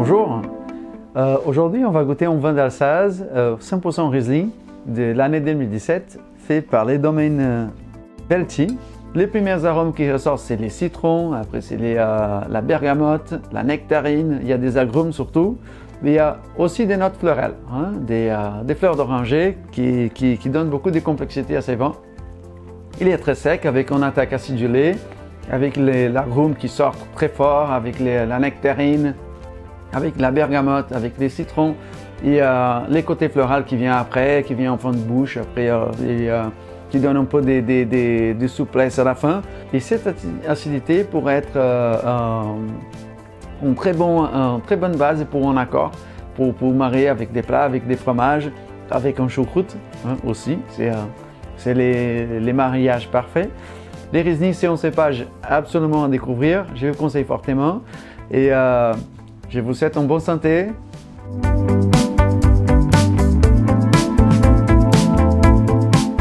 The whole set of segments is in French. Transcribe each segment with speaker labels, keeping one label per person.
Speaker 1: Bonjour, aujourd'hui on va goûter un vin d'Alsace 100% Riesling de l'année 2017 fait par les domaines Belty. Les premiers arômes qui ressortent c'est les citrons, après c'est la bergamote, la nectarine, il y a des agrumes surtout, mais il y a aussi des notes florales, hein, des fleurs d'oranger qui donnent beaucoup de complexité à ces vins. Il est très sec avec une attaque acidulée, avec l'agrume qui sort très fort, avec la nectarine, avec la bergamote, avec les citrons, et les côtés floraux qui viennent après, qui viennent en fin de bouche, après, qui donnent un peu de souplesse à la fin. Et cette acidité pourrait être une très bonne base pour un accord, pour marier avec des plats, avec des fromages, avec un choucroute hein, aussi. C'est les mariages parfaits. Les Riesling, c'est un cépage absolument à découvrir, je vous conseille fortement. Et je vous souhaite une bonne santé.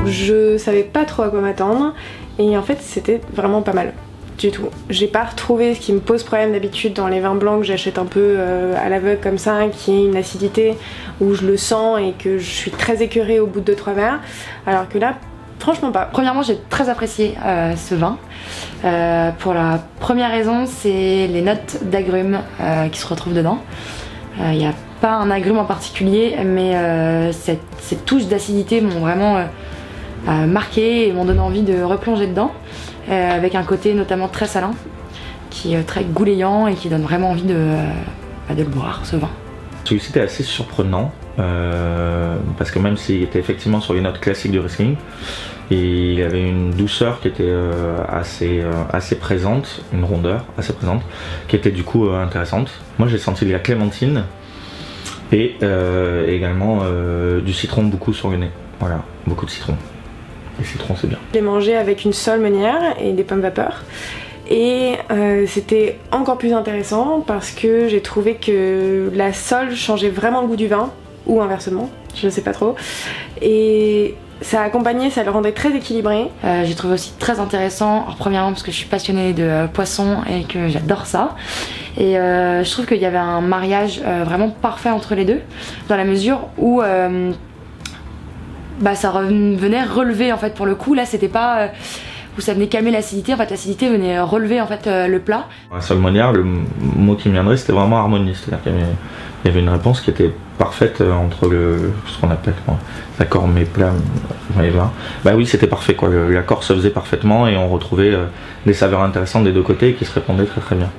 Speaker 2: Je savais pas trop à quoi m'attendre et en fait c'était vraiment pas mal du tout. J'ai pas retrouvé ce qui me pose problème d'habitude dans les vins blancs que j'achète un peu à l'aveugle comme ça, qui est une acidité où je le sens et que je suis très écœurée au bout de 2-3 verres, alors que là franchement pas.
Speaker 3: Premièrement, j'ai très apprécié ce vin. Pour la première raison, c'est les notes d'agrumes qui se retrouvent dedans. Il n'y a pas un agrume en particulier, mais cette touche d'acidité m'ont vraiment marqué et m'ont donné envie de replonger dedans, avec un côté notamment très salin, qui est très goulayant et qui donne vraiment envie de le boire, ce vin.
Speaker 4: Celui-ci était assez surprenant, parce que même s'il était effectivement sur les notes classiques du Riesling, il avait une douceur qui était assez présente, une rondeur assez présente, qui était du coup intéressante. Moi j'ai senti de la clémentine et également du citron beaucoup sur le nez. Voilà, beaucoup de citron. Et citron c'est bien.
Speaker 2: Je l'ai mangé avec une sole meunière et des pommes vapeur. Et c'était encore plus intéressant parce que j'ai trouvé que la sole changeait vraiment le goût du vin, ou inversement, je ne sais pas trop. Et ça accompagnait, ça le rendait très équilibré.
Speaker 3: J'ai trouvé aussi très intéressant, alors premièrement parce que je suis passionnée de poisson et que j'adore ça. Et je trouve qu'il y avait un mariage vraiment parfait entre les deux, dans la mesure où ça venait relever en fait pour le coup. Là c'était pas où ça venait calmer l'acidité, en fait l'acidité venait relever en fait le plat.
Speaker 4: La sole meunière, le mot qui me viendrait c'était vraiment harmonie, c'est-à-dire qu'il y avait une réponse qui était parfaite entre ce qu'on appelle l'accord mes plats et vins. Bah oui, c'était parfait quoi, l'accord se faisait parfaitement et on retrouvait des saveurs intéressantes des deux côtés qui se répondaient très très bien.